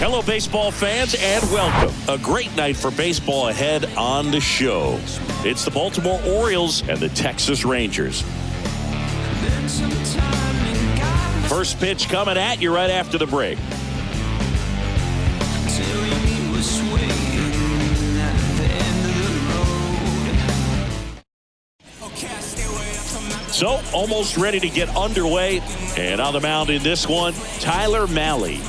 Hello, baseball fans, and welcome. A great night for baseball ahead on the show. It's the Baltimore Orioles and the Texas Rangers. First pitch coming at you right after the break. So, almost ready to get underway. And on the mound in this one, Tyler Mahle.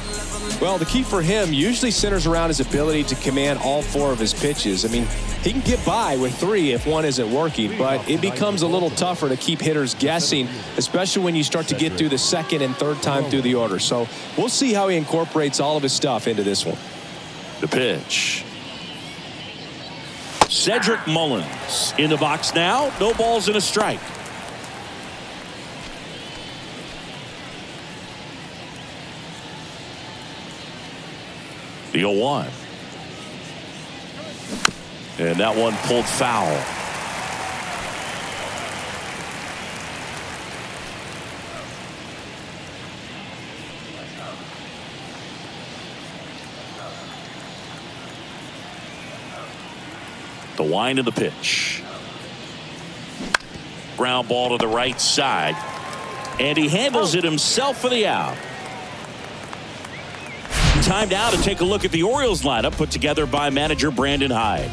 Well, the key for him usually centers around his ability to command all four of his pitches. I mean, he can get by with three if one isn't working, but it becomes a little tougher to keep hitters guessing, especially when you start to get through the second and third time through the order. So we'll see how he incorporates all of his stuff into this one. The pitch. Cedric Mullins in the box now. No balls and a strike. The 0-1. And that one pulled foul. The wind of the pitch. Ground ball to the right side. And he handles it himself for the out. Time now to take a look at the Orioles lineup put together by manager Brandon Hyde.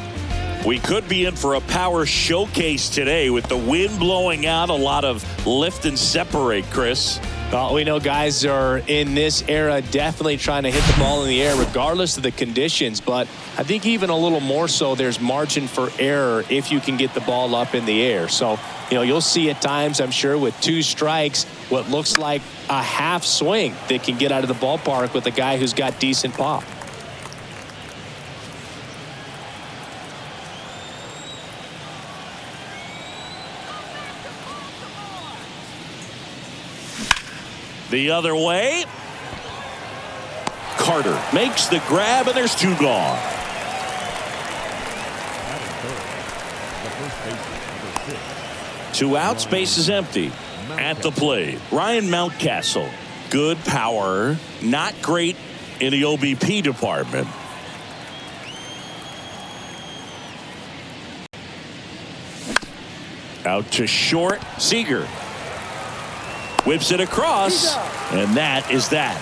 We could be in for a power showcase today with the wind blowing out, a lot of lift and separate, Chris. Well, we know guys are in this era definitely trying to hit the ball in the air regardless of the conditions, but I think even a little more so there's margin for error if you can get the ball up in the air. So, you know, you'll see at times, I'm sure, with two strikes, what looks like a half swing that can get out of the ballpark with a guy who's got decent pop. The other way. Carter makes the grab, and there's two gone. Two outs, base is empty. At the plate, Ryan Mountcastle. Good power, not great in the OBP department. Out to short, Seager. Whips it across, and that is that.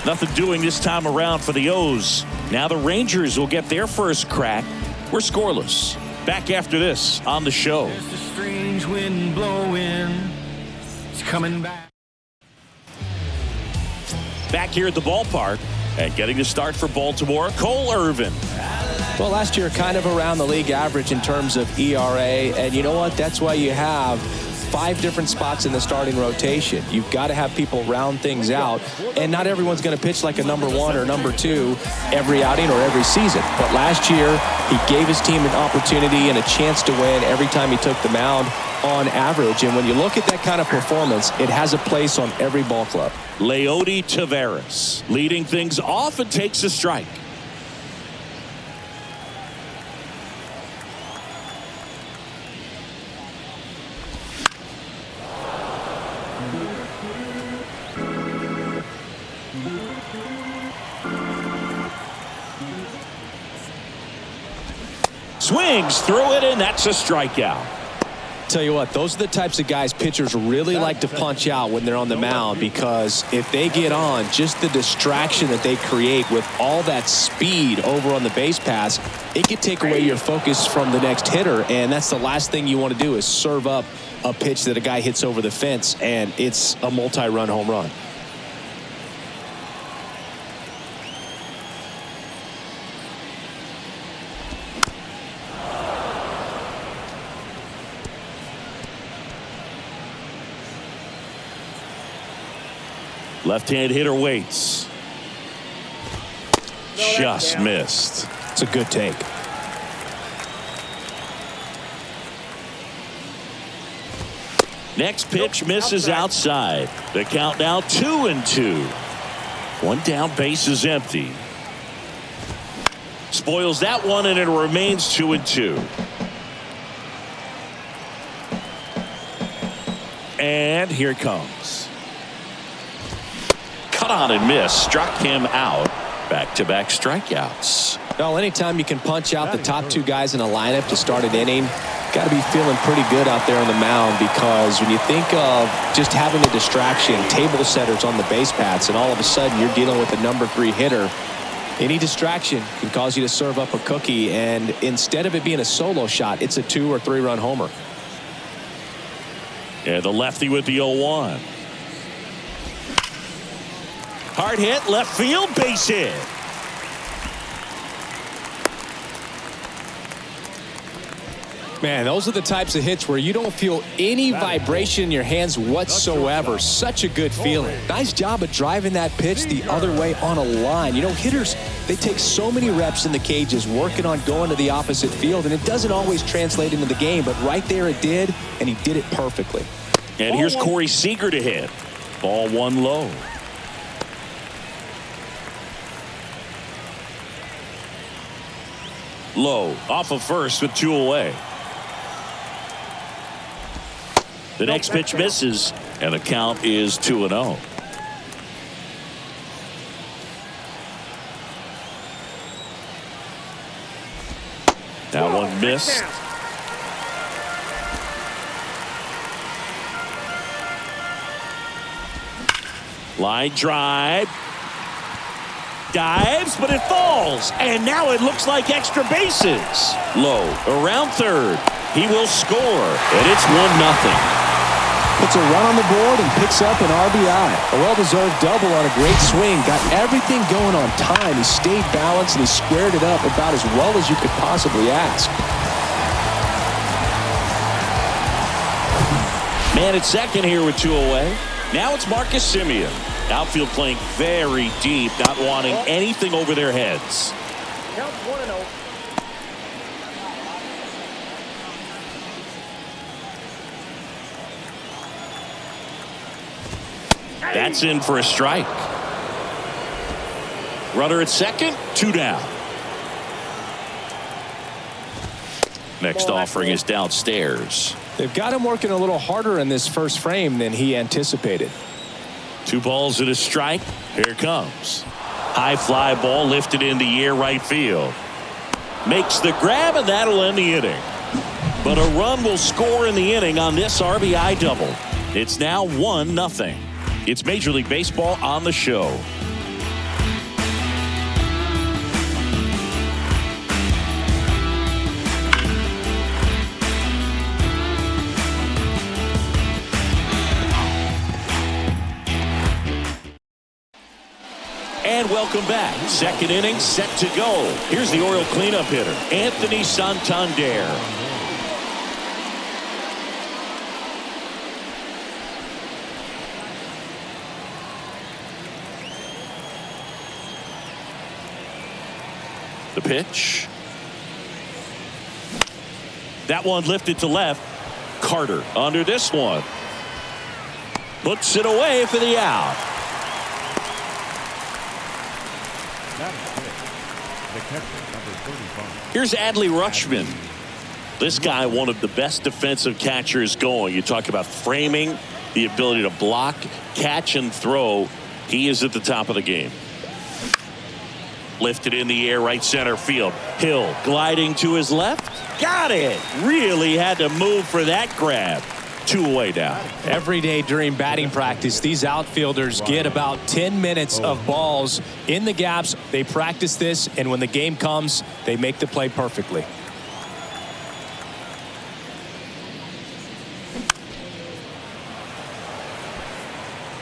Nothing doing this time around for the O's. Now the Rangers will get their first crack. We're scoreless. Back after this on the show. There's a strange wind blowing. It's coming back. Back here at the ballpark and getting the start for Baltimore, Cole Irvin. Well, last year kind of around the league average in terms of ERA, and you know what? That's why you have 5 different spots in the starting rotation. You've got to have people round things out, and not everyone's going to pitch like a number 1 or number 2 every outing or every season. But last year, he gave his team an opportunity and a chance to win every time he took the mound on average. And when you look at that kind of performance, it has a place on every ball club. Leody Taveras leading things off and takes a strike. Swings through it, and that's a strikeout. Tell you what, those are the types of guys pitchers really like to punch out when they're on the mound, because if they get on, just the distraction that they create with all that speed over on the base pass, it could take away your focus from the next hitter, and that's the last thing you want to do is serve up a pitch that a guy hits over the fence, and it's a multi-run home run. Left-hand hitter waits. Just missed. It's a good take. Next pitch misses outside. The count now 2-2. One down, base is empty. Spoils that one, and it remains 2-2. And here it comes. Cut on and missed. Struck him out. Back-to-back strikeouts. Well, anytime you can punch out the top two guys in a lineup to start an inning, got to be feeling pretty good out there on the mound, because when you think of just having a distraction, table setters on the base paths, and all of a sudden you're dealing with a number 3 hitter, any distraction can cause you to serve up a cookie, and instead of it being a solo shot, it's a 2 or 3 run homer. And the lefty with the 0-1. Hard hit, left field, base hit. Man, those are the types of hits where you don't feel any vibration in your hands whatsoever. Such a good feeling. Nice job of driving that pitch the other way on a line. You know, hitters, they take so many reps in the cages working on going to the opposite field, and it doesn't always translate into the game, but right there it did, and he did it perfectly. And here's Corey Seager to hit. Ball 1 low. Low off of first with 2 away. The next pitch misses, and the count is 2-0. That one missed. Line drive. Dives, but it falls. And now it looks like extra bases. Low around third. He will score, and it's 1-0. Puts a run on the board and picks up an RBI. A well-deserved double on a great swing. Got everything going on time. He stayed balanced and he squared it up about as well as you could possibly ask. Man at second here with 2 away. Now it's Marcus Semien. Outfield playing very deep, not wanting anything over their heads. Count 1-0. That's in for a strike. Runner at second, 2 down. Next offering is downstairs. They've got him working a little harder in this first frame than he anticipated. 2 balls and a strike. Here it comes. High fly ball lifted in the air right field. Makes the grab, and that'll end the inning. But a run will score in the inning on this RBI double. It's now 1-0. It's Major League Baseball on the show. And welcome back. Second inning set to go. Here's the Oriole cleanup hitter, Anthony Santander. The pitch. That one lifted to left. Carter under this one. Puts it away for the out. Here's Adley Rutschman. This guy, one of the best defensive catchers going. You talk about framing, the ability to block, catch, and throw. He is at the top of the game. Lifted in the air, right center field. Hill gliding to his left. Got it. Really had to move for that grab. 2 away now. Every day during batting practice, these outfielders get about 10 minutes of balls in the gaps. They practice this, and when the game comes, they make the play perfectly.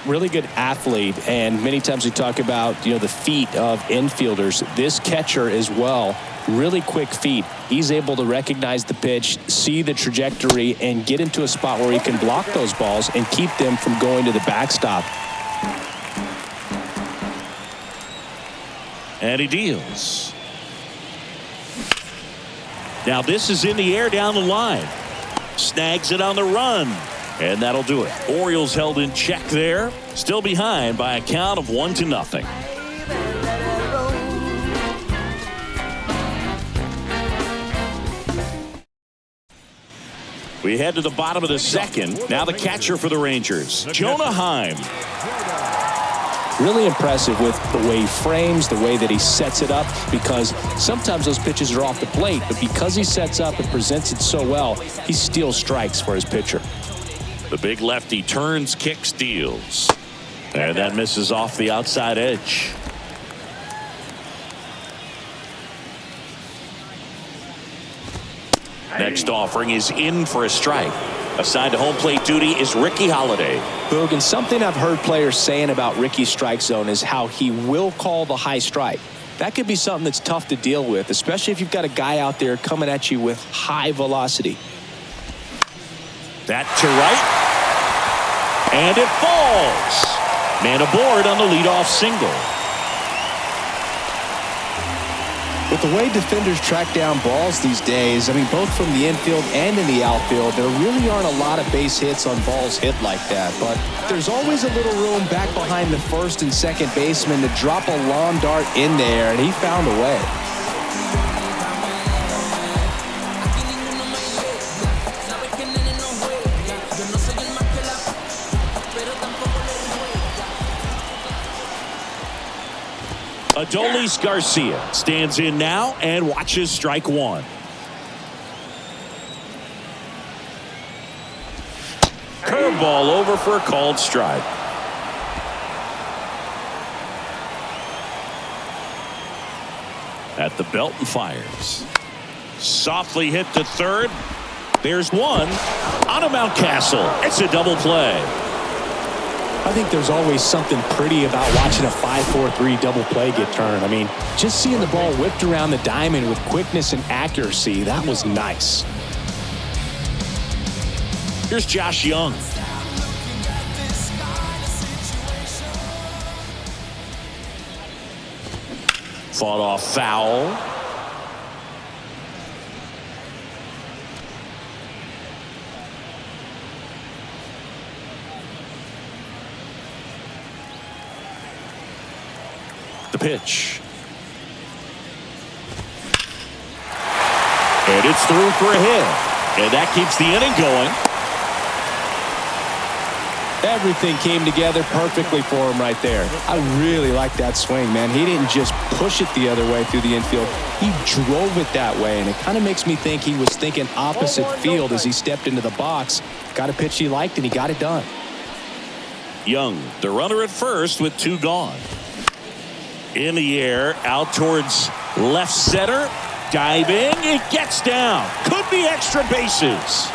Really good athlete, and many times we talk about, the feet of infielders. This catcher as well, really quick feet. He's able to recognize the pitch, see the trajectory, and get into a spot where he can block those balls and keep them from going to the backstop. And he deals. Now this is in the air down the line. Snags it on the run. And that'll do it. Orioles held in check there. Still behind by a count of 1-0. We head to the bottom of the second. Now the catcher for the Rangers, Jonah Heim. Really impressive with the way he frames, the way that he sets it up, because sometimes those pitches are off the plate, but because he sets up and presents it so well, he steals strikes for his pitcher. The big lefty turns, kicks, deals. And that misses off the outside edge. Next offering is in for a strike. Assigned to home plate duty is Ricky Holiday. Boog, and something I've heard players saying about Ricky's strike zone is how he will call the high strike. That could be something that's tough to deal with, especially if you've got a guy out there coming at you with high velocity. That to right. And it falls. Man aboard on the leadoff single. With the way defenders track down balls these days, I mean, both from the infield and in the outfield, there really aren't a lot of base hits on balls hit like that. But there's always a little room back behind the first and second baseman to drop a lawn dart in there, and he found a way. Adolis Garcia stands in now and watches strike one. Curveball over for a called strike. At the belt and fires. Softly hit to third. There's one on a Mountcastle. It's a double play. I think there's always something pretty about watching a 5-4-3 double play get turned. I mean, just seeing the ball whipped around the diamond with quickness and accuracy, that was nice. Here's Josh Young. Fought off foul. The pitch. And it's through for a hit. And that keeps the inning going. Everything came together perfectly for him right there. I really like that swing, man. He didn't just push it the other way through the infield. He drove it that way, and it kind of makes me think he was thinking opposite field as he stepped into the box. Got a pitch he liked, and he got it done. Young, the runner at first with two gone. In the air, out towards left center. Diving, it gets down. Could be extra bases.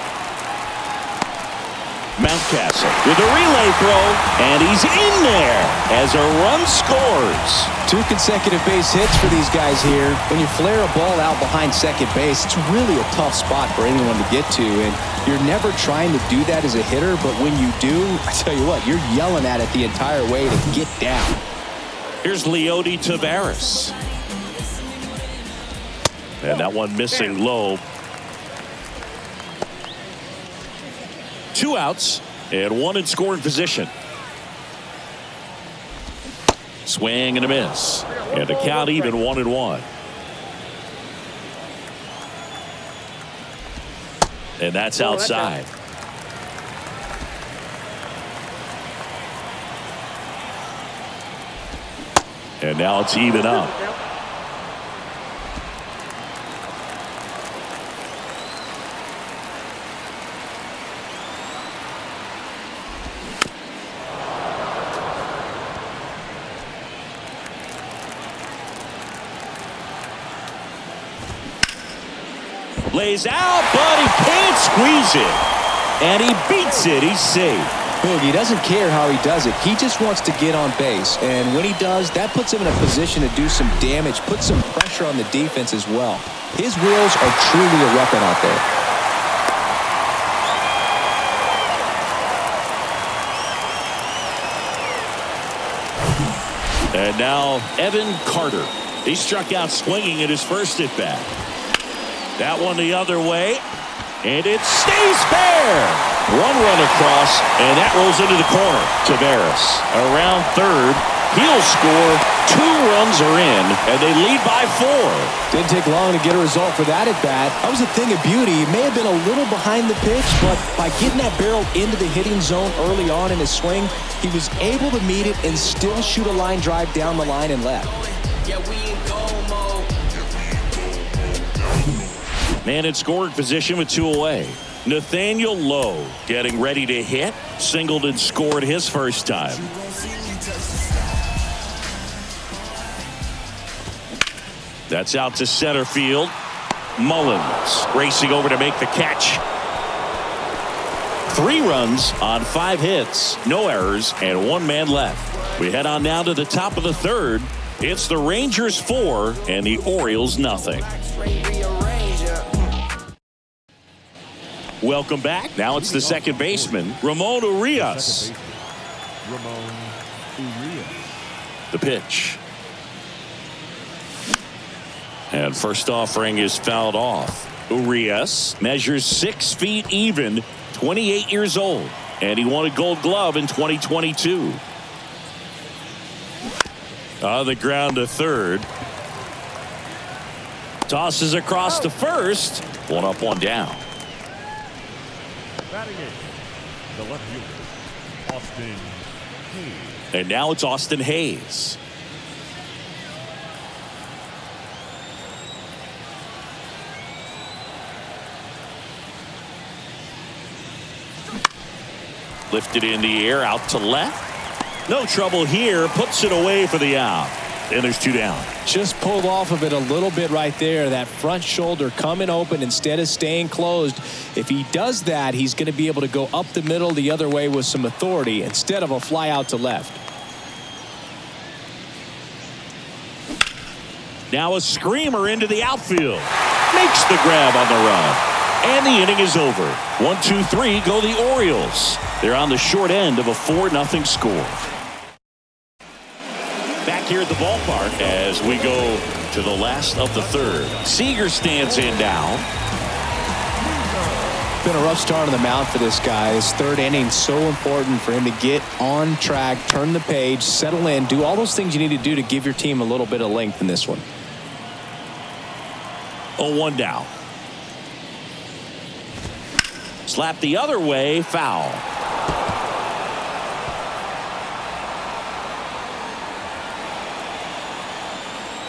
Mountcastle with a relay throw, and he's in there as a run scores. 2 consecutive base hits for these guys here. When you flare a ball out behind second base, it's really a tough spot for anyone to get to, and you're never trying to do that as a hitter, but when you do, I tell you what, you're yelling at it the entire way to get down. Here's Leody Taveras. And that one missing low. 2 outs and 1 in scoring position. Swing and a miss. And a count even 1-1. And that's outside. And now it's even up. Lays out, but he can't squeeze it. And he beats it. He's safe. Boog, he doesn't care how he does it. He just wants to get on base. And when he does, that puts him in a position to do some damage, put some pressure on the defense as well. His wheels are truly a weapon out there. And now Evan Carter. He struck out swinging at his first at bat. That one the other way. And it stays fair. 1 run across, and that rolls into the corner. Taveras around third. He'll score. 2 runs are in, and they lead by 4. Didn't take long to get a result for that at bat. That was a thing of beauty. He may have been a little behind the pitch, but by getting that barrel into the hitting zone early on in his swing, he was able to meet it and still shoot a line drive down the line and left. Man in scoring position with 2 away. Nathaniel Lowe getting ready to hit. Singled and scored his first time. That's out to center field. Mullins racing over to make the catch. 3 runs on 5 hits, no errors, and 1 man left. We head on now to the top of the 3rd. It's the Rangers 4 and the Orioles nothing. Welcome back. Now it's the second baseman, Ramon Urias. The pitch. And first offering is fouled off. Urias measures 6 feet even, 28 years old, and he won a Gold Glove in 2022. On the ground to third. Tosses across to first. 1 up, 1 down. Batting in, the left fielder, Austin Hayes. And now it's Austin Hayes. Lifted in the air, out to left. No trouble here, puts it away for the out. And there's 2 down. Just pulled off of it a little bit right there. That front shoulder coming open instead of staying closed. If he does that, he's going to be able to go up the middle the other way with some authority instead of a fly out to left. Now a screamer into the outfield. Makes the grab on the run. And the inning is over. 1, 2, 3 go the Orioles. They're on the short end of a 4-0 score. Back here at the ballpark as we go to the last of the 3rd. Seager stands in now. Been a rough start on the mound for this guy. His 3rd inning, so important for him to get on track, turn the page, settle in, do all those things you need to do to give your team a little bit of length in this one. 0-1 down. Slap the other way, foul.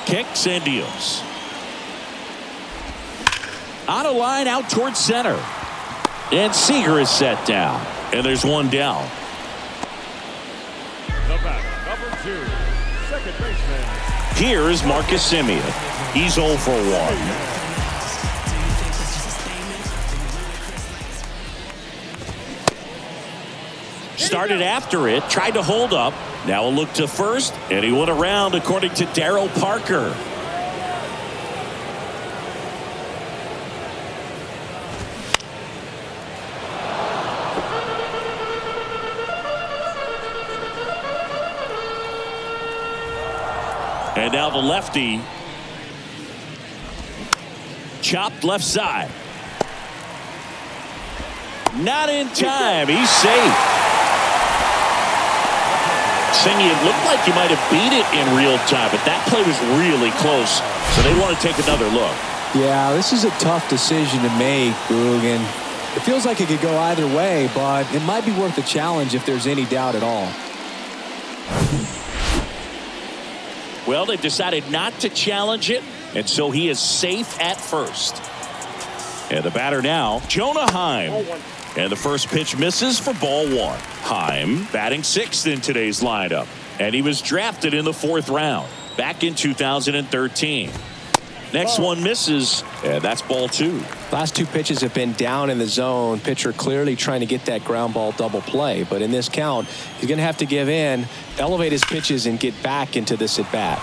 Kicks and deals. On a line out towards center. And Seager is set down. And there's 1 down. The batter, number 2, second baseman. Here is Marcus Semien. He's 0 for 1. Started after it, tried to hold up. Now a look to first, and he went around according to Darryl Parker. And now the lefty. Chopped left side. Not in time. He's safe. It looked like he might have beat it in real time, but that play was really close, so they want to take another look. Yeah, this is a tough decision to make, Boog, and it feels like it could go either way, but it might be worth a challenge if there's any doubt at all. Well, they've decided not to challenge it, and so he is safe at first. And the batter now, Jonah Heim. And the first pitch misses for ball 1. Heim batting 6th in today's lineup. And he was drafted in the 4th round back in 2013. Next one misses, and that's ball 2. Last 2 pitches have been down in the zone. Pitcher clearly trying to get that ground ball double play. But in this count, he's going to have to give in, elevate his pitches, and get back into this at bat.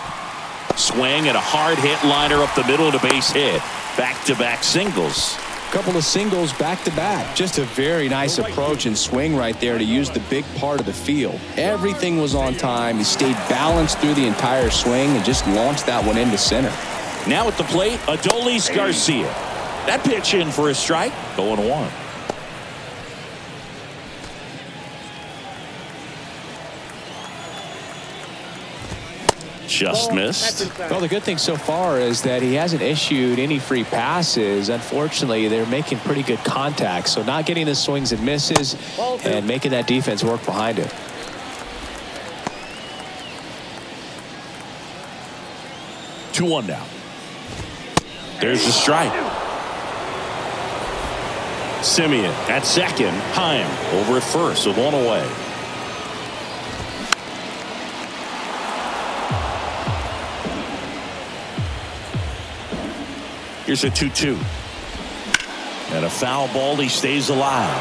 Swing and a hard hit liner up the middle to base hit. Back-to-back singles. Couple of singles back-to-back. Just a very nice approach and swing right there to use the big part of the field. Everything was on time. He stayed balanced through the entire swing and just launched that one into center. Now at the plate, Adolis Garcia. That pitch in for a strike. 0-1. Just missed. Well, the good thing so far is that he hasn't issued any free passes. Unfortunately, they're making pretty good contact. So not getting the swings and misses and making that defense work behind him. Two one now. There's the strike. Simeon at second. Heim over at first with one away. Here's a 2-2. And a foul ball. He stays alive.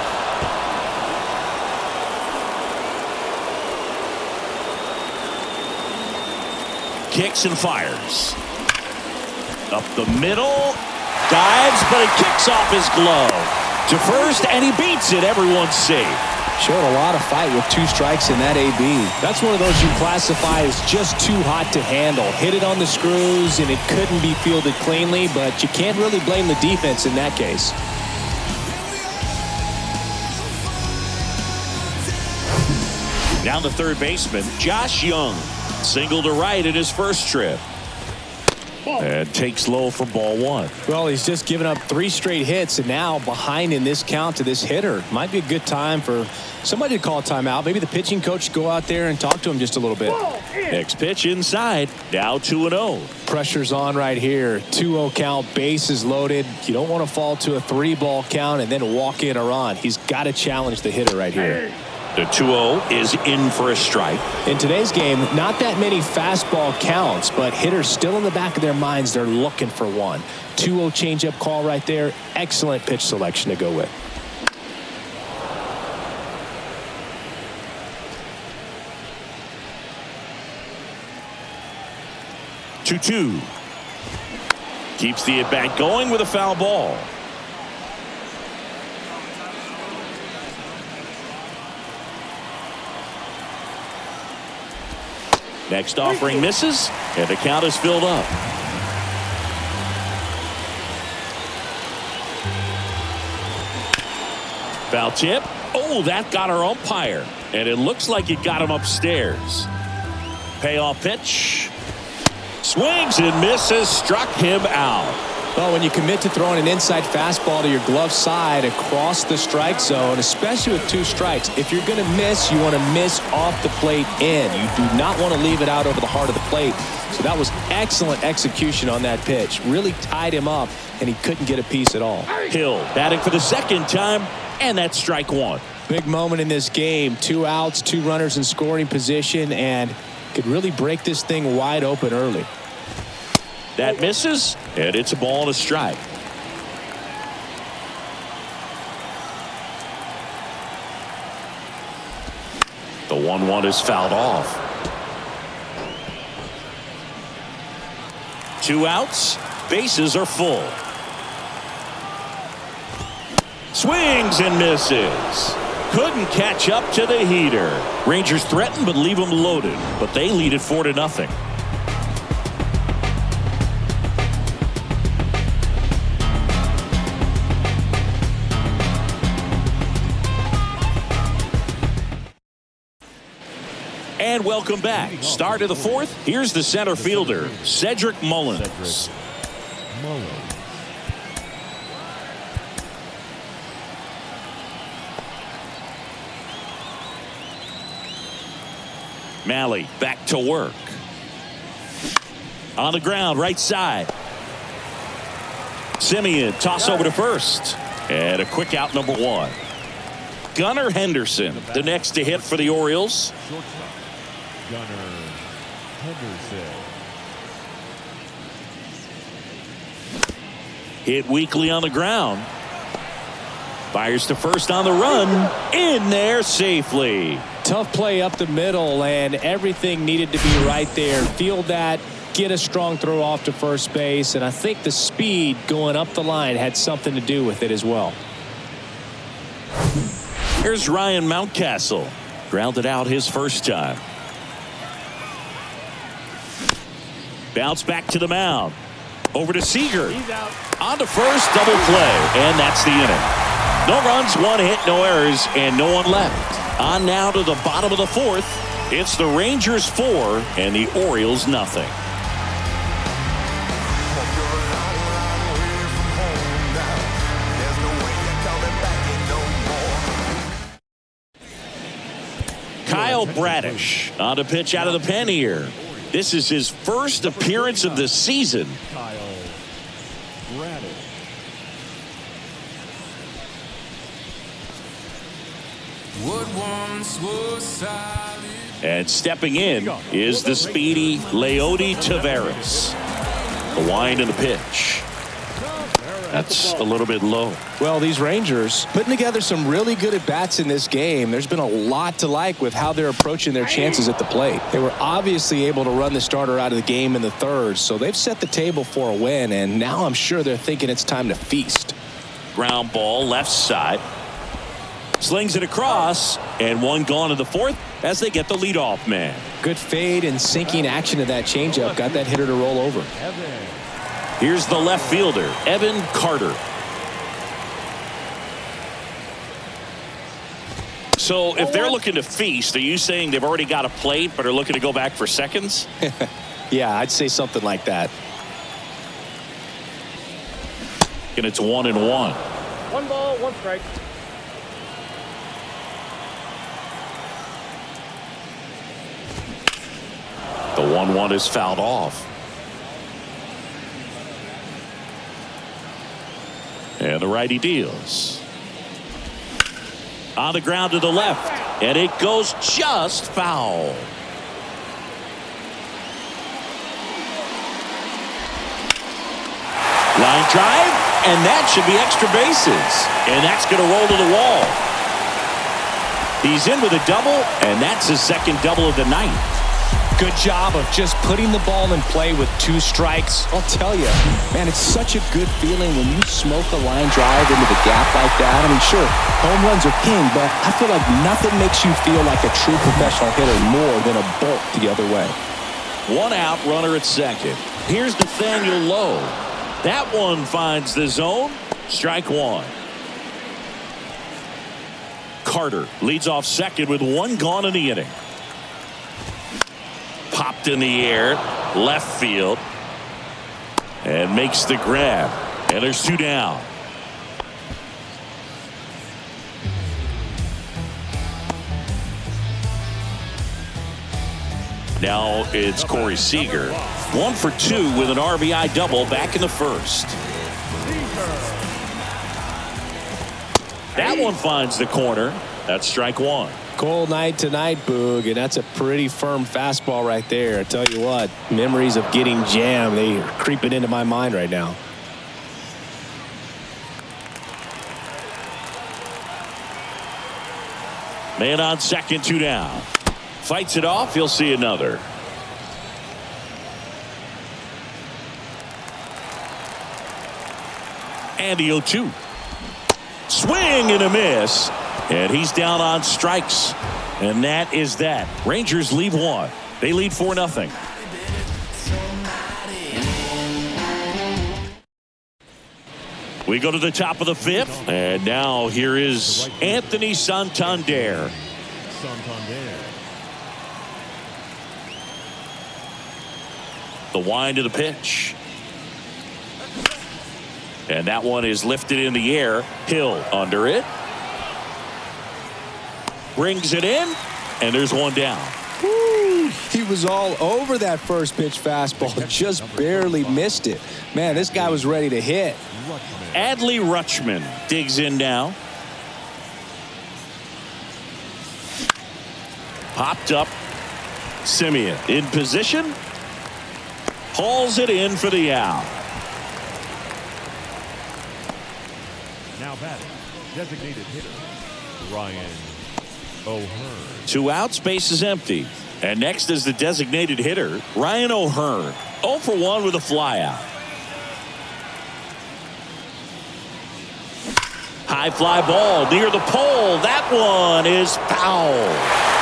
Kicks and fires. Up the middle. Dives, but he kicks off his glove to first, and he beats it. Everyone's safe. Showed a lot of fight with 2 strikes in that AB. That's one of those you classify as just too hot to handle. Hit it on the screws, and it couldn't be fielded cleanly, but you can't really blame the defense in that case. Now the third baseman, Josh Young. Single to right in his first trip. And takes low for ball 1. Well, he's just given up 3 straight hits, and now behind in this count to this hitter. Might be a good time for somebody to call a timeout. Maybe the pitching coach go out there and talk to him just a little bit. Next pitch inside. Now 2-0. Pressure's on right here. 2-0 count, bases loaded. You don't want to fall to a 3-ball count and then walk in a run. He's got to challenge the hitter right here. The 2-0 is in for a strike. In today's game, not that many fastball counts, but hitters still in the back of their minds, they're looking for one. 2-0 changeup call right there. Excellent pitch selection to go with. Two. Keeps the at-bat going with a foul ball. Next offering misses, and the count is filled up. Foul tip. Oh, that got our umpire, and it looks like it got him upstairs. Payoff pitch. Swings and misses, struck him out. Well, when you commit to throwing an inside fastball to your glove side across the strike zone, especially with 2 strikes, if you're going to miss, you want to miss off the plate in. You do not want to leave it out over the heart of the plate. So that was excellent execution on that pitch. Really tied him up, and he couldn't get a piece at all. Hill batting for the second time, and that's strike 1. Big moment in this game. 2 outs, 2 runners in scoring position, and could really break this thing wide open early. That misses, and it's a ball and a strike. The 1-1 is fouled off. 2 outs, bases are full. Swings and misses. Couldn't catch up to the heater. Rangers threaten but leave them loaded, but they lead it 4-0. And welcome back. Start of the 4th. Here's the center fielder, Cedric Mullins. Malley back to work. On the ground, right side. Simeon, toss over to first. And a quick out, number 1. Gunnar Henderson, the next to hit for the Orioles. Gunnar Henderson. Hit weakly on the ground. Fires to first on the run. In there safely. Tough play up the middle, and everything needed to be right there. Field that, get a strong throw off to first base, and I think the speed going up the line had something to do with it as well. Here's Ryan Mountcastle. Grounded out his first time. Bounce back to the mound. Over to Seager. On to first, double play, and that's the inning. No runs, 1 hit, no errors, and no one left. On now to the bottom of the 4th, It's the Rangers 4 and the Orioles nothing. Kyle Bradish on a pitch out of the pen here. This is his first appearance of the season. Kyle Bradish. And stepping in is the speedy Leody Taveras. The wind and the pitch. That's a little bit low. Well, these Rangers putting together some really good at-bats in this game. There's been a lot to like with how they're approaching their chances at the plate. They were obviously able to run the starter out of the game in the third, so they've set the table for a win, and now I'm sure they're thinking it's time to feast. Ground ball left side. Slings it across, and one gone in the fourth as they get the leadoff man. Good fade and sinking action to that changeup. Got that hitter to roll over. Here's the left fielder, Evan Carter. So if they're looking to feast, are you saying they've already got a plate but are looking to go back for seconds? Yeah, I'd say something like that. And it's 1-1. 1 ball, 1 strike. The 1-1 is fouled off. And the righty deals. On the ground to the left. And it goes just foul. Line drive. And that should be extra bases. And that's going to roll to the wall. He's in with a double. And that's his second double of the night. Good job of just putting the ball in play with 2 strikes. I'll tell you, man, it's such a good feeling when you smoke a line drive into the gap like that. I mean, sure, home runs are king, but I feel like nothing makes you feel like a true professional hitter more than a bolt the other way. 1 out, runner at second. Here's Nathaniel Lowe. That one finds the zone. Strike 1. Carter leads off second with 1 gone in the inning. Popped in the air, left field, and makes the grab. And there's 2 down. Now it's Corey Seager. 1 for 2 with an RBI double back in the first. That one finds the corner. That's strike 1. Cold night tonight, Boog, and that's a pretty firm fastball right there. I tell you what, memories of getting jammed, they are creeping into my mind right now. Man on second, 2 down. Fights it off. He'll see another. And the 0-2. Swing and a miss. And he's down on strikes. And that is that. Rangers leave 1. They lead 4-0. We go to the top of the 5th. And now here is Anthony Santander. The wind of the pitch. And that one is lifted in the air. Hill under it. Brings it in. And there's 1 down. Woo, he was all over that first pitch fastball. Just barely missed it. Man, this guy was ready to hit. Adley Rutschman digs in now. Popped up. Simeon in position. Hauls it in for the out. Now batting, designated hitter, Ryan O'Hearn. 2 outs, base is empty. And next is the designated hitter, Ryan O'Hearn. 0 for 1 with a flyout. High fly ball near the pole. That one is foul.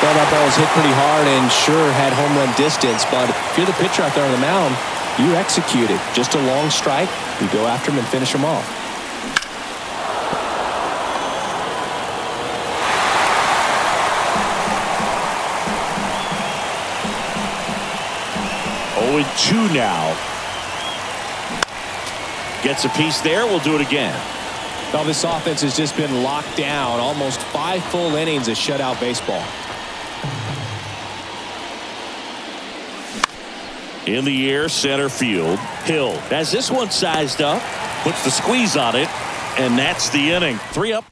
Well, that ball was hit pretty hard and sure had home run distance, but if you're the pitcher out there on the mound, you execute it. Just a long strike, you go after him and finish him off. 0-2 now. Gets a piece there. We'll do it again. Well, this offense has just been locked down. Almost 5 full innings of shutout baseball. In the air, center field. Hill has this one sized up. Puts the squeeze on it. And that's the inning. 3 up.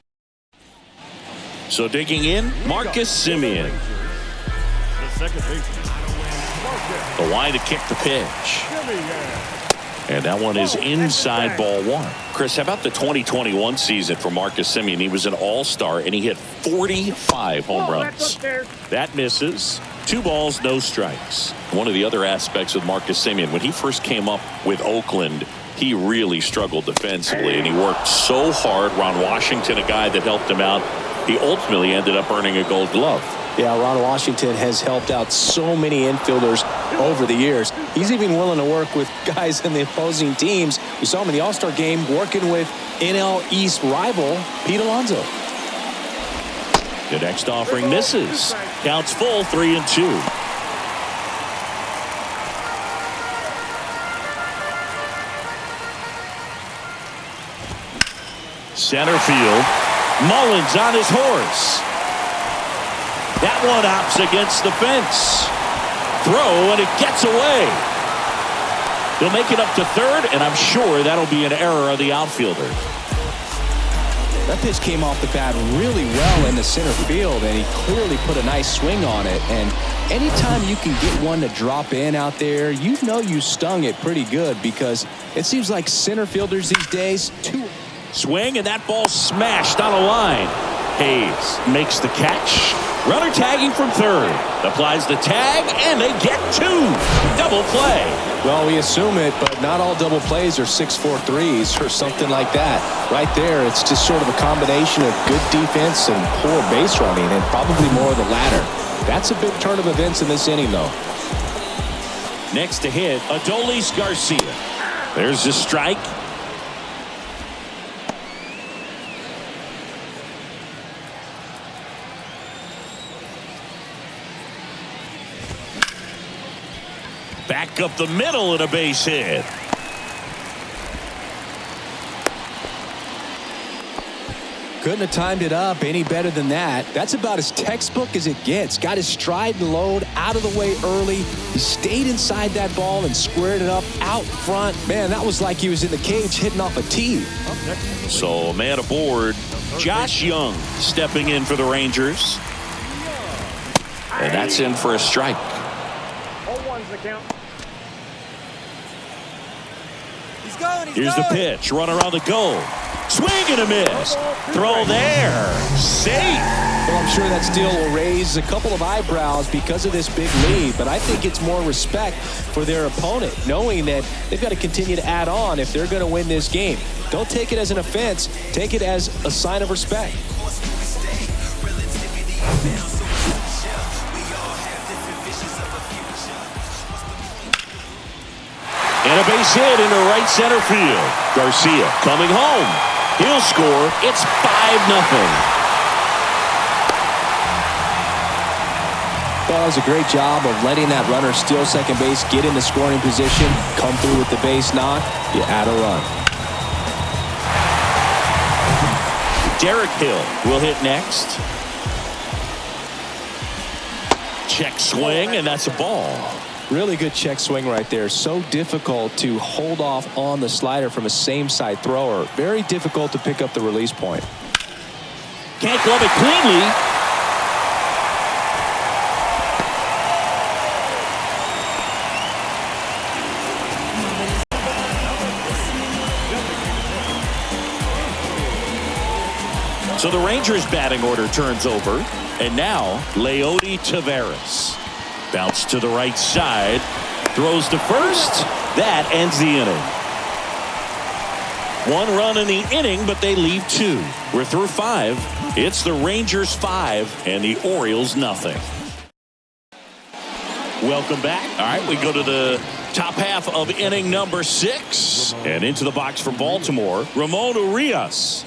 So digging in, Marcus Semien. The second baseman, The wide to kick the pitch. And that one is inside ball 1. Chris, how about the 2021 season for Marcus Semien? He was an all-star, and he hit 45 home runs. That misses. 2 balls, no strikes. One of the other aspects with Marcus Semien, when he first came up with Oakland, he really struggled defensively, and he worked so hard. Ron Washington, a guy that helped him out, he ultimately ended up earning a Gold Glove. Yeah, Ron Washington has helped out so many infielders over the years. He's even willing to work with guys in the opposing teams. We saw him in the All-Star game working with NL East rival Pete Alonso. The next offering misses. Counts full, 3-2. Center field. Mullins on his horse. That one hops against the fence. Throw, and it gets away. They'll make it up to third, and I'm sure that'll be an error of the outfielder. That pitch came off the bat really well in the center field, and he clearly put a nice swing on it. And anytime you can get one to drop in out there, you know you stung it pretty good, because it seems like center fielders these days, Swing, and that ball smashed on a line. Hayes makes the catch. Runner tagging from third. Applies the tag, and they get 2. Double play. Well, we assume it, but not all double plays are 6-4 threes or something like that. Right there, it's just sort of a combination of good defense and poor base running, and probably more of the latter. That's a big turn of events in this inning, though. Next to hit, Adolis Garcia. There's the strike. Back up the middle and a base hit. Couldn't have timed it up any better than that. That's about as textbook as it gets. Got his stride and load out of the way early. He stayed inside that ball and squared it up out front. Man, that was like he was in the cage hitting off a tee. So a man aboard, Josh Young stepping in for the Rangers. And that's in for a strike. 0-1's the count. Here's the pitch. Runner on the go. Swing and a miss. Throw there. Safe. Well, I'm sure that steal will raise a couple of eyebrows because of this big lead, but I think it's more respect for their opponent, knowing that they've got to continue to add on if they're going to win this game. Don't take it as an offense. Take it as a sign of respect. And a base hit into right center field. Garcia coming home. He'll score. It's 5-0. Well, that was a great job of letting that runner steal second base, get in the scoring position, come through with the base knock. You add a run. Derek Hill will hit next. Check swing, and that's a ball. Really good check swing right there. So difficult to hold off on the slider from a same-side thrower. Very difficult to pick up the release point. Can't glove it cleanly. So the Rangers batting order turns over, and now Leody Taveras. Bounce to the right side, throws to first. That ends the inning. 1 run in the inning, but they leave 2. We're through 5. It's the Rangers 5 and the Orioles nothing. Welcome back. All right, we go to the top half of inning number 6, and into the box for Baltimore, Ramon Urias.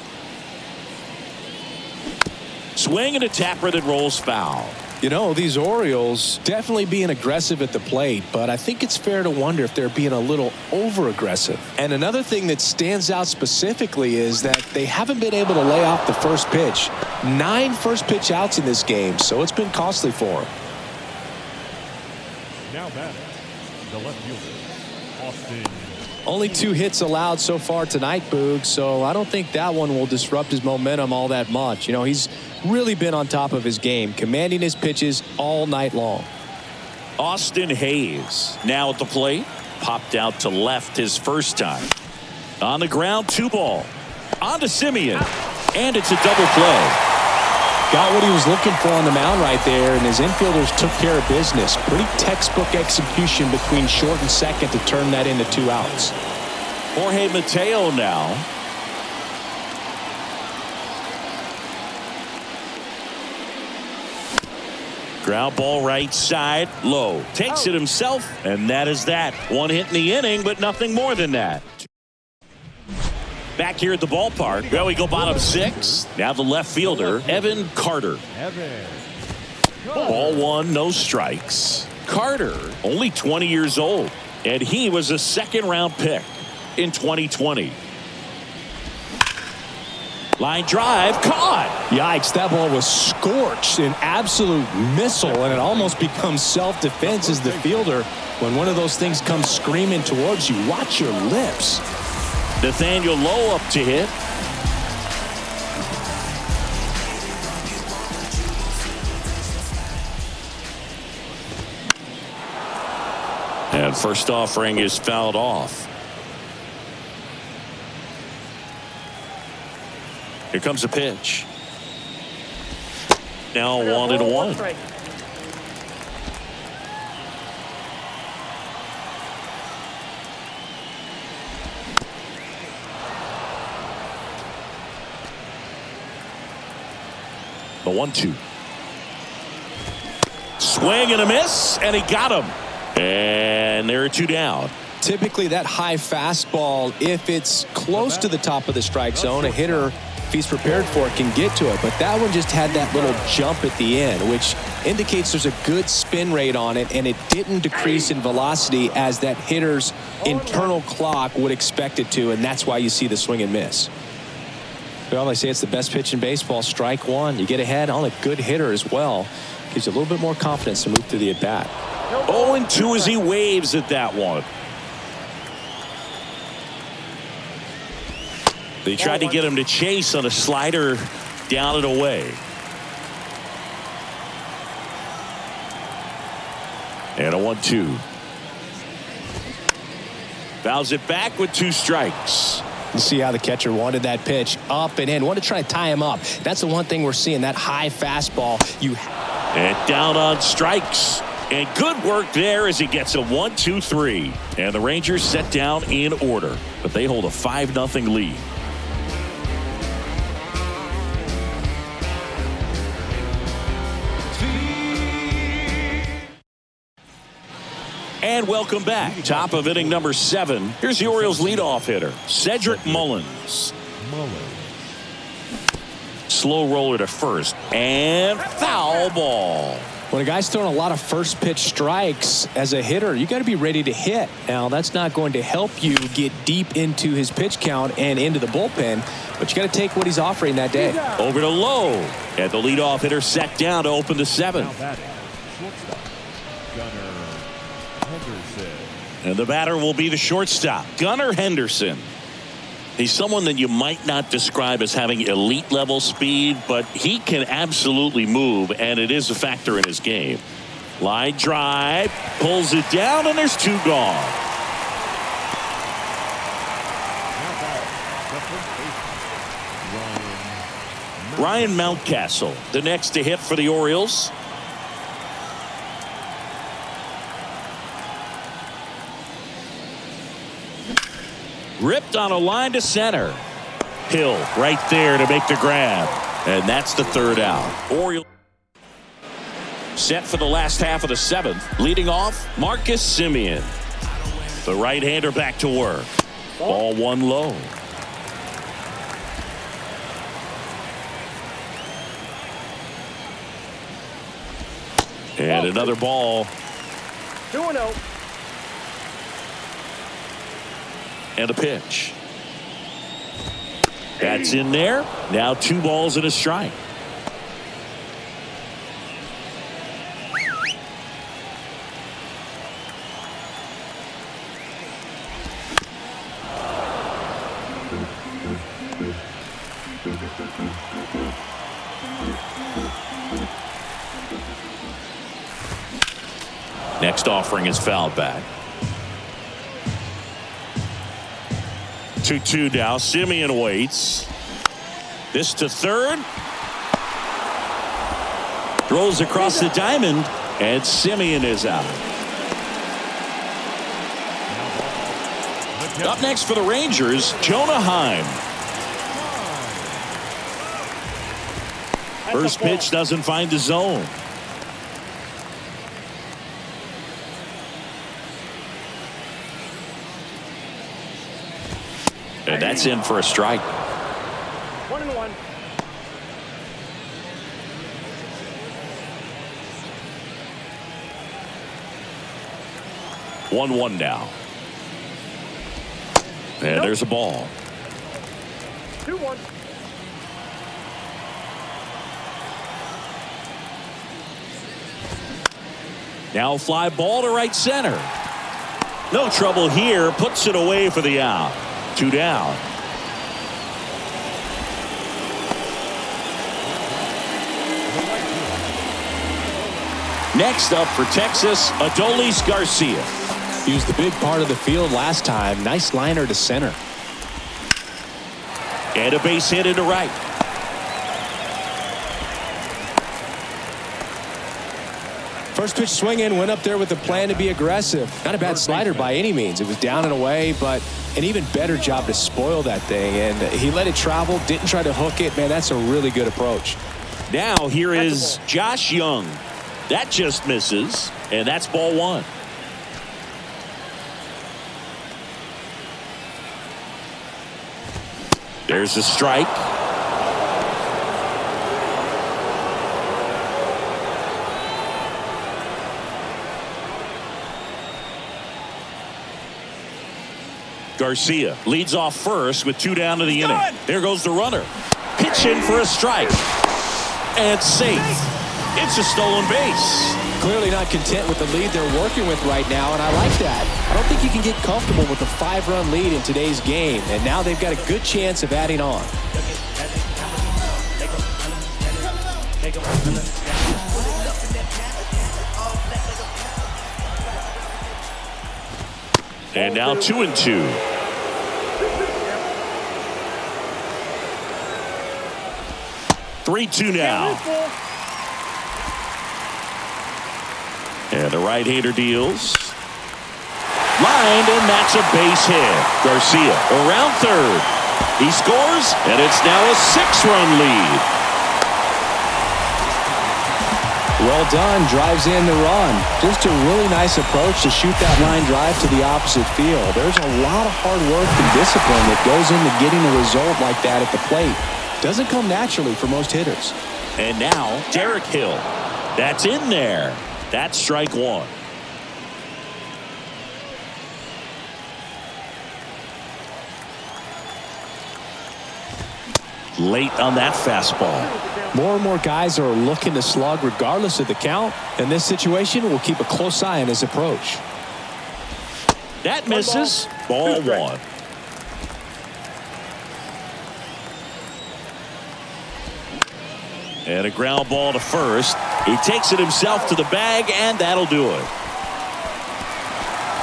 Swing and a tapper that rolls foul. You know, these Orioles definitely being aggressive at the plate, but I think it's fair to wonder if they're being a little over-aggressive. And another thing that stands out specifically is that they haven't been able to lay off the first pitch. 9 first pitch outs in this game, so it's been costly for them. Now batting, the left fielder, Austin. Only 2 hits allowed so far tonight, Boog, so I don't think that one will disrupt his momentum all that much. You know, he's really been on top of his game, commanding his pitches all night long. Austin Hayes now at the plate. Popped out to left his first time. On the ground, 2 ball. On to Simeon. And it's a double play. Got what he was looking for on the mound right there, and his infielders took care of business. Pretty textbook execution between short and second to turn that into 2 outs. Jorge Mateo now. Ground ball right side, low. Takes it himself, and that is that. 1 hit in the inning, but nothing more than that. Back here at the ballpark, well, we go bottom 6. Now the left fielder, Evan Carter. Ball 1, no strikes. Carter, only 20 years old, and he was a second-round pick in 2020. Line drive, caught. Yikes, that ball was scorched, an absolute missile, and it almost becomes self-defense as the fielder. When one of those things comes screaming towards you, watch your lips. Nathaniel Lowe up to hit. And first offering is fouled off. Here comes a pitch. Now 1-1. The 1-2. Swing and a miss, and he got him. And there are 2 down. Typically that high fastball, if it's close to the top of the strike zone, a hitter, if he's prepared for it, can get to it. But that one just had that little jump at the end, which indicates there's a good spin rate on it, and it didn't decrease in velocity as that hitter's internal clock would expect it to, and that's why you see the swing and miss. Well, they say it's the best pitch in baseball. Strike 1. You get ahead on a good hitter as well. Gives you a little bit more confidence to move through the at-bat. 0-2 as he waves at that one. They tried to get him to chase on a slider down and away. And a 1-2. Fouls it back with 2 strikes. You see how the catcher wanted that pitch up and in. Wanted to try to tie him up. That's the one thing we're seeing, that high fastball. And down on strikes. And good work there as he gets a 1-2-3. And the Rangers set down in order. But they hold a 5-0 lead. And welcome back. Top of inning number 7. Here's the Orioles leadoff hitter, Cedric Mullins. Slow roller to first. And foul ball. When a guy's throwing a lot of first pitch strikes as a hitter, you got to be ready to hit. Now, that's not going to help you get deep into his pitch count and into the bullpen, but you got to take what he's offering that day. Over to Lowe. And the leadoff hitter set down to open the 7th. And the batter will be the shortstop, Gunnar Henderson. He's someone that you might not describe as having elite level speed, but he can absolutely move, and it is a factor in his game. Line drive, pulls it down, and there's 2 gone. Ryan Mountcastle, the next to hit for the Orioles. Ripped on a line to center. Hill right there to make the grab. And that's the 3rd out. Orioles set for the last half of the 7th. Leading off, Marcus Simeon. The right-hander back to work. Ball 1 low. And another ball. 2-0. And a pitch. That's in there. Now 2 balls and a strike. Next offering is fouled back. 2-2 now. Simeon waits. This to third. Throws across the diamond, and Simeon is out. Up next for the Rangers, Jonah Heim. First pitch doesn't find the zone. And that's in for a strike. 1-1. One now. And there's a ball. 2-1. Now fly ball to right center. No trouble here. Puts it away for the out. 2 down. Next up for Texas, Adolis Garcia. He was the big part of the field last time. Nice liner to center. And a base hit into right. First pitch swinging, went up there with a plan to be aggressive. Not a bad slider by any means. It was down and away, but an even better job to spoil that thing. And he let it travel, didn't try to hook it. Man, that's a really good approach. Now here is Josh Young. That just misses, and that's ball 1. There's a strike. Garcia leads off first with 2 down to the inning. There goes the runner. Pitch in for a strike. And safe. It's a stolen base. Clearly not content with the lead they're working with right now, and I like that. I don't think you can get comfortable with a 5-run lead in today's game, and now they've got a good chance of adding on. And now 2-2. Three-2 now. And the right-hander deals. Lined, and that's a base hit. Garcia around third. He scores, and it's now a 6-run lead. Well done. Drives in the run. Just a really nice approach to shoot that line drive to the opposite field. There's a lot of hard work and discipline that goes into getting a result like that at the plate. Doesn't come naturally for most hitters. And now Derek Hill. That's in there. That's strike 1. Late on that fastball. More and more guys are looking to slug regardless of the count. In this situation, we'll keep a close eye on his approach. That misses. Ball 1. And a ground ball to first. He takes it himself to the bag, and that'll do it.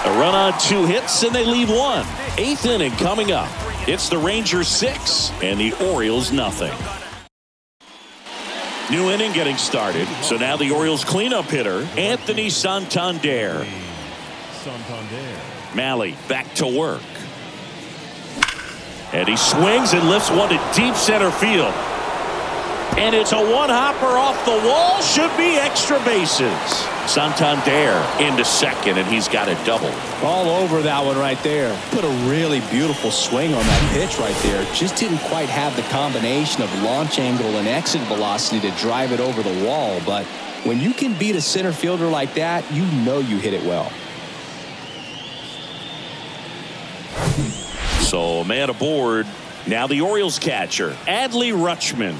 A run on 2 hits, and they leave 1. 8th inning coming up. It's the Rangers 6 and the Orioles nothing. New inning getting started. So now the Orioles cleanup hitter, Anthony Santander. Malley back to work. And he swings and lifts one to deep center field. And it's a one-hopper off the wall. Should be extra bases. Santander into second, and he's got a double. All over that one right there. Put a really beautiful swing on that pitch right there. Just didn't quite have the combination of launch angle and exit velocity to drive it over the wall, but When you can beat a center fielder like that, you know you hit it well. So a man aboard. Now the Orioles catcher, Adley Rutschman.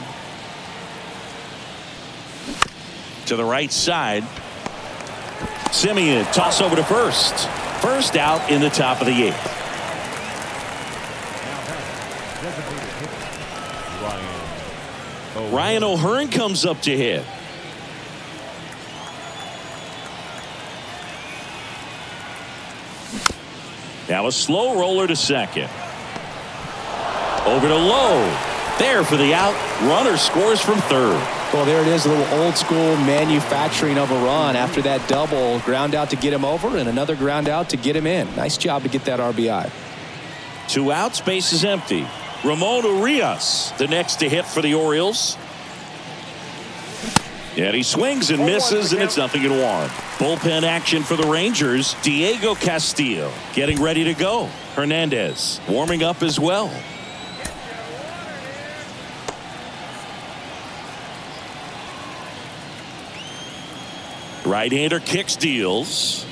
To the right side. Simeon, toss over to first. First out in the top of the 8th. Ryan O'Hearn comes up to hit. Now a slow roller to second. Over to Lowe. There for the out. Runner scores from third. Well, there it is, a little old school manufacturing of a run after that double. Ground out to get him over and another ground out to get him in. Nice job to get that RBI. 2 outs, base is empty. Ramon Urias, the next to hit for the Orioles. And he swings and misses, and it's 0-1. Bullpen action for the Rangers. Diego Castillo getting ready to go. Hernandez warming up as well. Right-hander kicks, deals.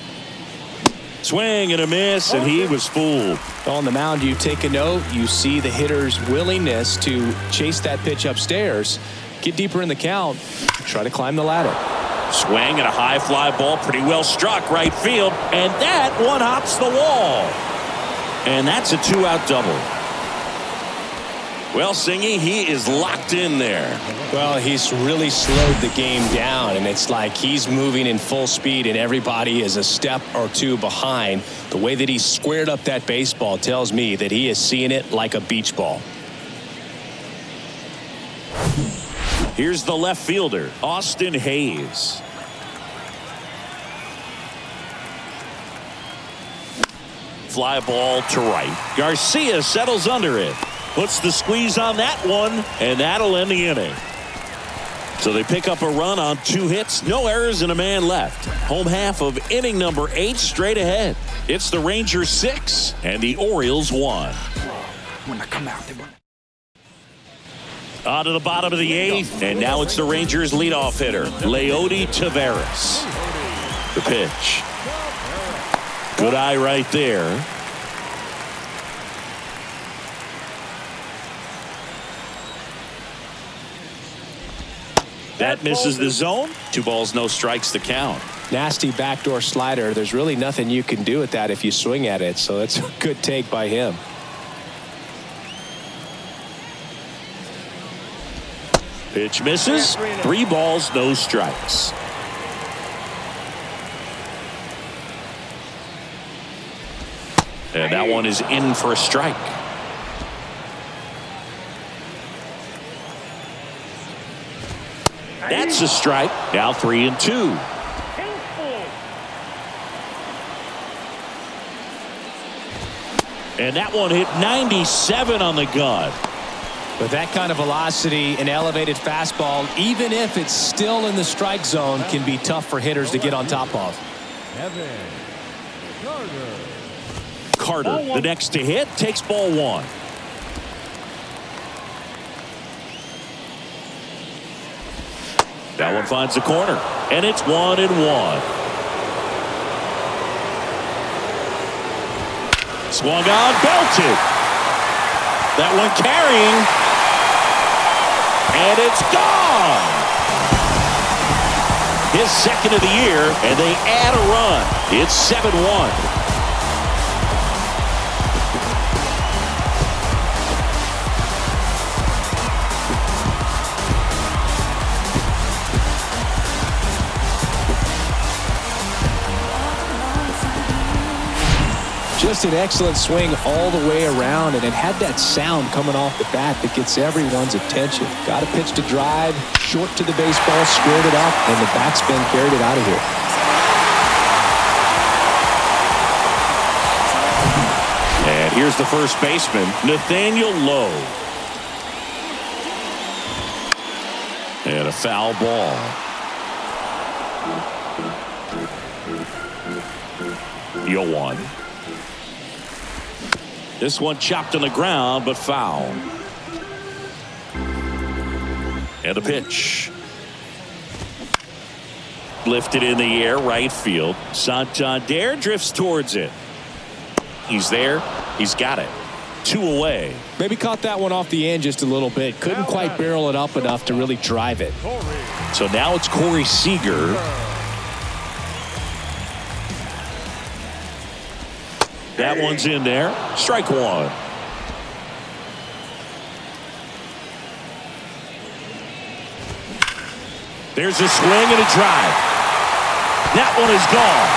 Swing and a miss, and he was fooled. On the mound, you take a note. You see the hitter's willingness to chase that pitch upstairs, get deeper in the count, try to climb the ladder. Swing and a high fly ball, pretty well struck right field, and that one hops the wall. And that's a 2-out double. Well, Singy, he is locked in there. Well, he's really slowed the game down, and it's like he's moving in full speed and everybody is a step or two behind. The way that he squared up that baseball tells me that he is seeing it like a beach ball. Here's the left fielder, Austin Hayes. Fly ball to right. Garcia settles under it. Puts the squeeze on that one, and that'll end the inning. So they pick up a run on 2 hits, no errors, and a man left. Home half of inning number 8 straight ahead. It's the Rangers 6 and the Orioles 1. When I come out, they want. On to the bottom of the 8th, and now it's the Rangers leadoff hitter, Leody Taveras. The pitch. Good eye right there. That misses the zone. 2 balls, no strikes to count. Nasty backdoor slider. There's really nothing you can do with that if you swing at it, so it's a good take by him. Pitch misses. 3 balls, no strikes. And that one is in for a strike. That's a strike. Now 3-2. And that one hit 97 on the gun. With that kind of velocity, an elevated fastball, even if it's still in the strike zone, can be tough for hitters to get on top of. Carter, the next to hit, takes ball 1. That one finds the corner, and it's 1-1. Swung on, belted. That one carrying, and it's gone. His second of the year, and they add a run. It's 7-1. Just an excellent swing all the way around, and it had that sound coming off the bat that gets everyone's attention. Got a pitch to drive, short to the baseball, squared it up, and the backspin carried it out of here. And here's the first baseman, Nathaniel Lowe. And a foul ball. You'll one. This one chopped on the ground, but foul. And a pitch. Lifted in the air, right field. Santander drifts towards it. He's there. He's got it. 2 away. Maybe caught that one off the end just a little bit. Couldn't quite barrel it up enough to really drive it. So now it's Corey Seager. That one's in there. Strike 1. There's a swing and a drive. That one is gone.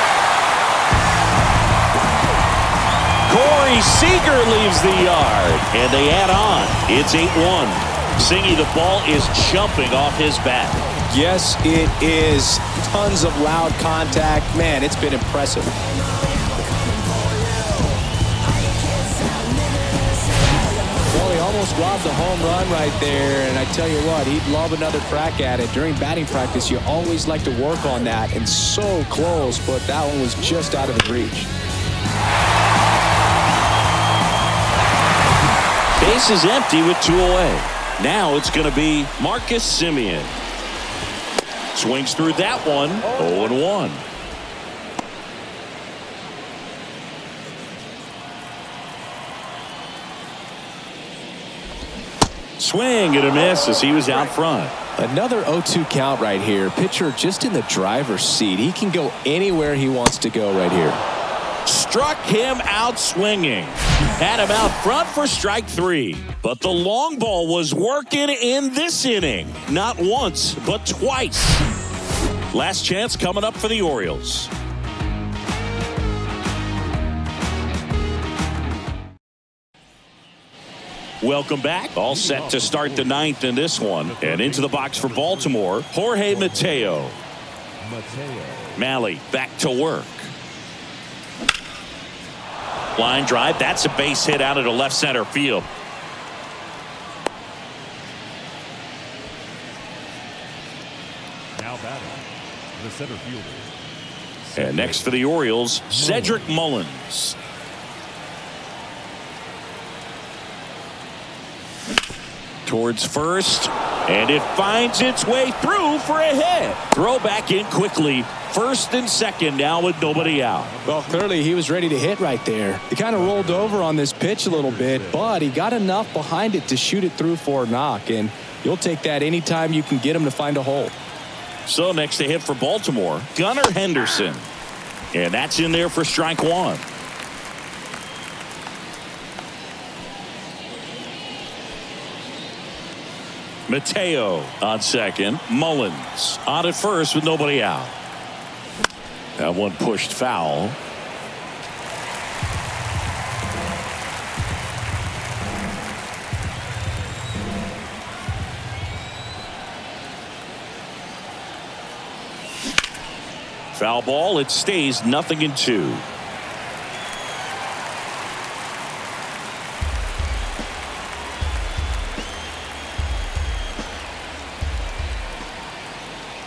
Corey Seager leaves the yard, and they add on. It's 8-1. Singy, the ball is jumping off his bat. Yes, it is. Tons of loud contact. Man, it's been impressive. Well, he almost robbed the home run right there, and I tell you what, he'd love another crack at it. During batting practice, you always like to work on that, and so close, but that one was just out of his reach. Base is empty with 2 away. Now it's going to be Marcus Semien. Swings through that one. 0-1. Swing and a miss as he was out front. Another 0-2 count right here. Pitcher just in the driver's seat. He can go anywhere he wants to go right here. Struck him out swinging. Had him out front for strike 3. But the long ball was working in this inning. Not once, but twice. Last chance coming up for the Orioles. Welcome back. All set to start the 9th in this one. And into the box for Baltimore, Jorge Mateo. Malley back to work. Line drive. That's a base hit out into left center field. Now batting, the center fielder. And next for the Orioles, Cedric Mullins. Towards first, and it finds its way through for a hit. Throw back in quickly. First and second now with nobody out. Well, clearly he was ready to hit right there. He kind of rolled over on this pitch a little bit, but he got enough behind it to shoot it through for a knock, and you'll take that anytime you can get him to find a hole. So next to hit for Baltimore, Gunnar Henderson. And that's in there for strike 1. Mateo on second. Mullins on at first with nobody out. That one pushed foul. Foul ball. It stays 0-2.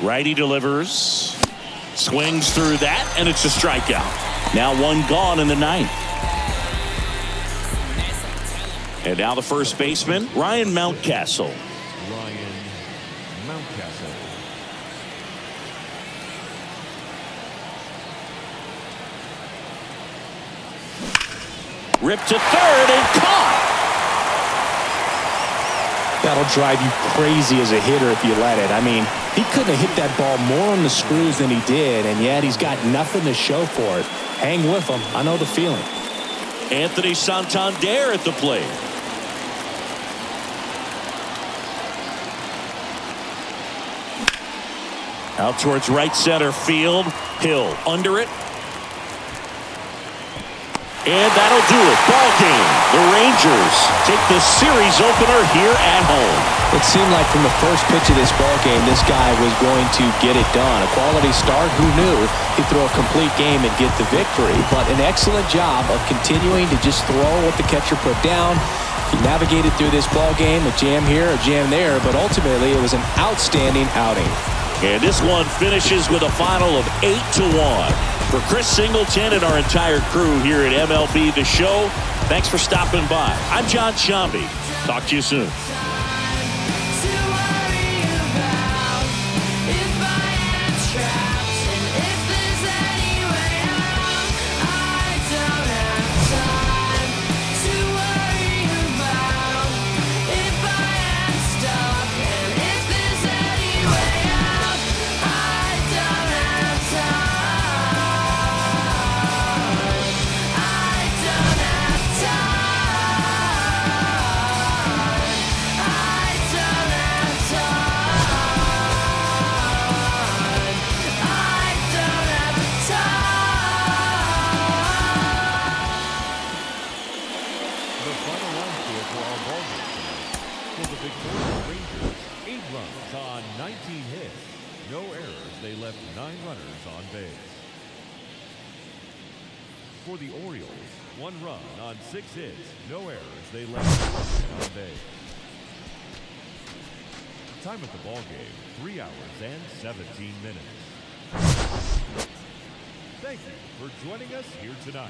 Righty delivers. Swings through that, and it's a strikeout. Now one gone in the 9th. And now the first baseman, Ryan Mountcastle. Ryan Mountcastle. Ripped to third and caught. That'll drive you crazy as a hitter if you let it. I mean, he couldn't have hit that ball more on the screws than he did, and yet he's got nothing to show for it. Hang with him. I know the feeling. Anthony Santander at the plate. Out towards right center field. Hill under it. And that'll do it. Ball game. The Rangers take the series opener here at home. It seemed like from the first pitch of this ball game, this guy was going to get it done. A quality start. Who knew he'd throw a complete game and get the victory? But an excellent job of continuing to just throw what the catcher put down. He navigated through this ball game, a jam here, a jam there, but ultimately it was an outstanding outing. And this one finishes with a final of 8-1. For Chris Singleton and our entire crew here at MLB The Show, thanks for stopping by. I'm John Shambi. Talk to you soon. To worry about if I had trapped For the Orioles, 1 run on 6 hits, no errors. They left on base. Time at the ball game, 3 hours and 17 minutes. Thank you for joining us here tonight.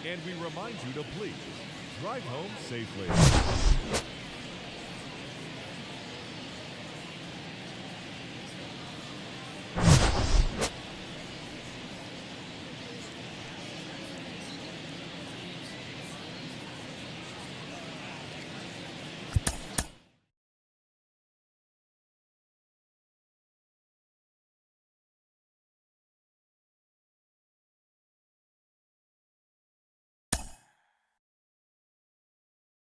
And we remind you to please drive home safely.